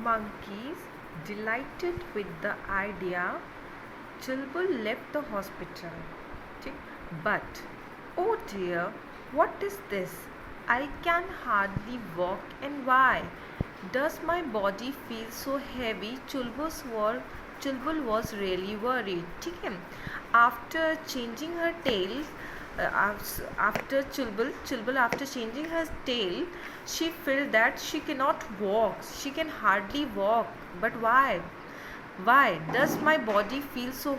monkeys, delighted with the idea, Chulbul left the hospital. But, oh dear, what is this? I can hardly walk, and why does my body feel so heavy? Chulbul was really worried. ठीक है. After changing her tail, after changing her tail, she felt that she cannot walk. She can hardly walk. But why? Why does my body feel so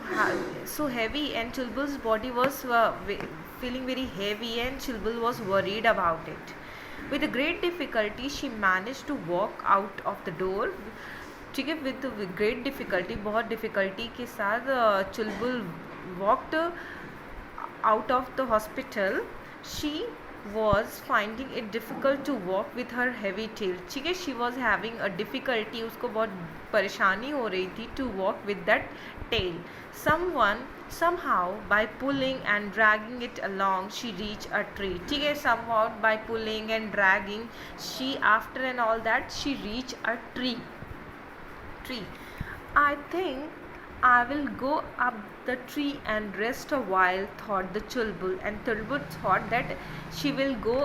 heavy? And Chulbul's body was feeling very heavy, and Chulbul was worried about it. With a great difficulty, she managed to walk out of the door. ठीक है. With great difficulty, बहुत difficulty के साथ Chulbul walked out of the hospital. She was finding it difficult to walk with her heavy tail. ठीक है. She was having a difficulty, उसको बहुत परेशानी हो रही थी to walk with that tail. Somehow by pulling and dragging it along, she reached a tree. ठीक है. Somehow by pulling and dragging, after and all that, she reached a tree. I think I will go up the tree and rest a while, thought the Chulbul. And Chulbul thought that she will go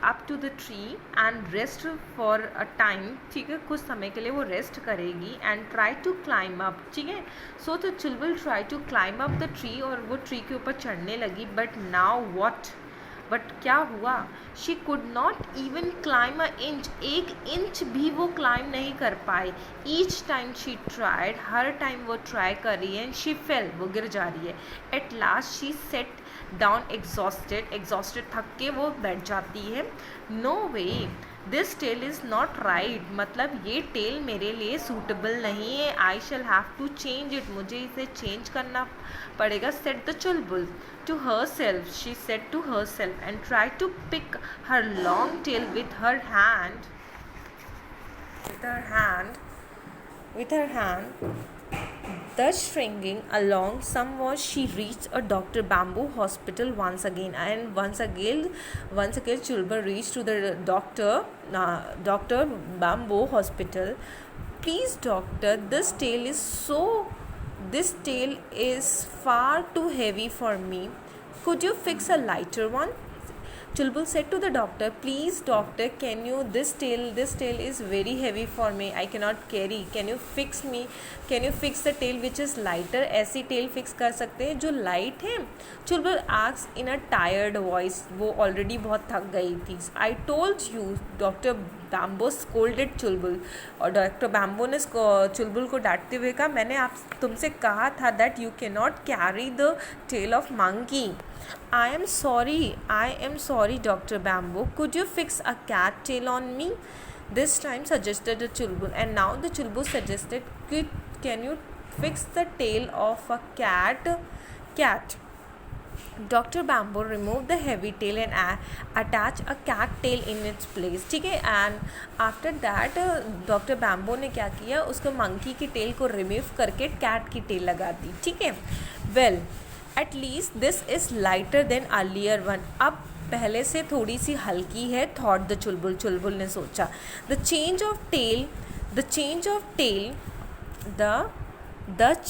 up to the tree and rest for a time. ठीक है. कुछ समय के लिए वो rest करेगी and try to climb up. ठीक है. So the Chulbul tried to climb up the tree, और वो ट्री के ऊपर चढ़ने लगी. But now what? बट क्या हुआ? She could not even climb a inch. एक इंच भी वो क्लाइम नहीं कर पाई. ईच टाइम शी ट्राइड, हर टाइम वो ट्राई कर रही है, एंड शी फेल, वो गिर जा रही है. At last she sat down exhausted, थक के वो बैठ जाती है. No way, this tail is not right. मतलब ये टेल मेरे लिए सूटेबल नहीं है. I shall have to change it. मुझे इसे चेंज करना पड़ेगा. Set the Chulbul to herself. She said to herself, and tried to pick her long tail with her hand. Thus stringing along somewhat, she reached a Dr. Bamboo hospital once again. And once again Chulbul reached to the Dr. Bamboo hospital. Please doctor, this tail is far too heavy for me. Could you fix a lighter one? Chulbul said to the doctor, please doctor, this tail is very heavy for me. I cannot carry. Can you fix the tail which is lighter? ऐसी tail fix कर सकते हैं जो light है. Chulbul asked in a tired voice. वो already बहुत थक गई थी. I told you, Dr. Bamboo scolded Chulbul. और डॉक्टर बैम्बो ने चुलबुल को डांटते हुए कहा, मैंने तुमसे कहा था that you cannot carry the tail of monkey. I am sorry, Dr. Bamboo. Could you fix a cat tail on me? This time suggested the Chulbul. And now the Chulbul suggested, can you fix the tail of a cat? Dr. Bamboo removed the heavy tail and attached a cat tail in its place. ठीक है. And after that Dr. Bamboo ने क्या किया, उसको monkey की tail को remove करके cat की tail लगा दी. ठीक है. Well, at least this is lighter than earlier one. अब पहले से थोड़ी सी हल्की है, thought the चुलबुल ने सोचा. The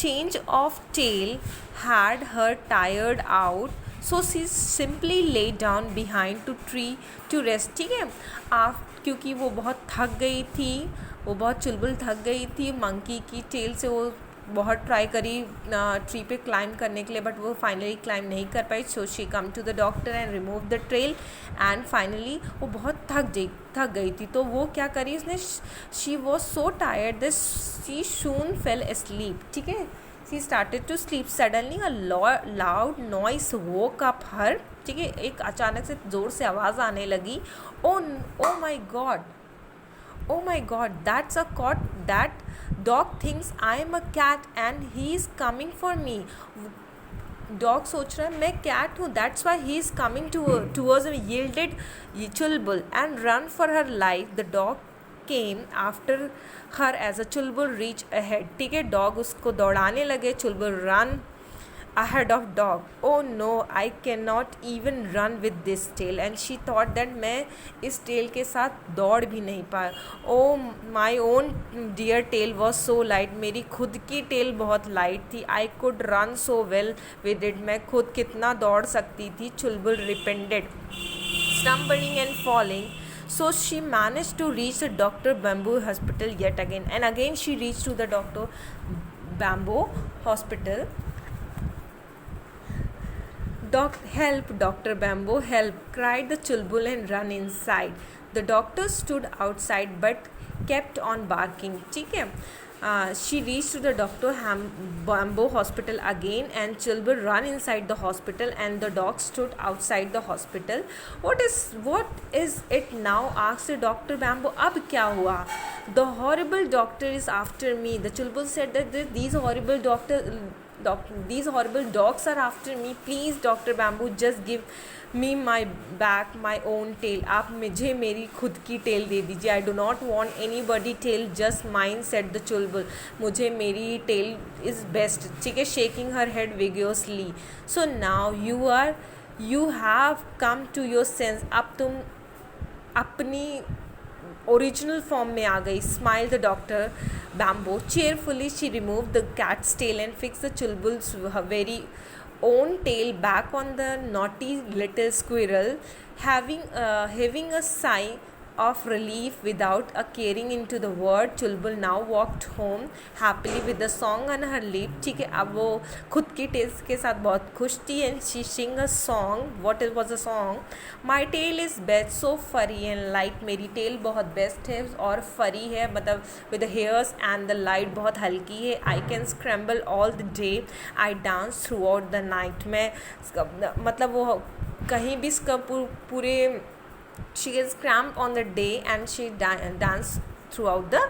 change of tail had her tired out, so she simply lay down behind to tree to rest. ठीक है. क्योंकि वो बहुत थक गई थी, चुलबुल थक गई थी मंकी की टेल से. वो बहुत ट्राई करी ट्री पे क्लाइम करने के लिए, बट वो फाइनली क्लाइम नहीं कर पाई. So she come to the doctor and remove the trail. And finally वो बहुत थक गई थी, तो वो क्या करी उसने, she was so tired that she soon fell asleep. ठीक है. She started to sleep. Suddenly a loud noise woke up her. ठीक है. एक अचानक से ज़ोर से आवाज़ आने लगी. Oh my god, that's a cat. That dog thinks I am a cat and he is coming for me. Dog सोच रहा है मैं cat हूँ, that's why he is coming towards me. Yielded Chulbul and run for her life. The dog came after her as a Chulbul reached ahead. ठीक है. Dog उसको दौड़ाने लगे. Chulbul run ahead of dog. Oh no, I cannot even run with this tail. And she thought that मैं इस tail के साथ दौड़ भी नहीं पाया. Oh, my own dear tail was so light. मेरी खुद की tail बहुत light थी. I could run so well with it. मैं खुद कितना दौड़ सकती थी. चुलबुल repented, stumbling and falling. So she managed to reach the Dr. Bamboo Hospital yet again. And again she reached to the Dr. Bamboo Hospital. Help, Dr. Bamboo, help, cried the Chulbul and ran inside. The doctor stood outside but kept on barking. ठीक है. She reached to the Dr. Bamboo Hospital again, and Chulbul ran inside the hospital and the dog stood outside the hospital. What is it now? asked Dr. Bamboo. अब क्या हुआ? The horrible doctor is after me. The Chulbul said that these horrible dogs are after me. Please, Dr. Bamboo, just give me my own tail. आप मुझे मेरी खुद की tail दे दीजिए. I do not want anybody tail, just mine, said the Chulbul. मुझे मेरी tail is best. ठीक है, shaking her head vigorously. So now you have come to your sense. अब तुम अपनी ओरिजिनल फॉर्म में आ गई. स्माइल द डॉक्टर बैम्बो cheerfully. She remove the cat's tail and fix the Chulbul's very own tail back on the naughty little squirrel. Having a sigh of relief without a caring into the word, Chulbul now walked home happily with a song on her lip. ठीक है, अब वो खुद की tales के साथ बहुत खुश थी. and she sing a song. What was the song? My tail is best, so furry and light. मेरी टेल बहुत बेस्ट है और फरी है, मतलब with the hairs, and the light बहुत हल्की है. I can scramble all the day. I dance throughout the night. मैं मतलब वो कहीं भी इसका पूरे she gets cramped on the day and she danced throughout the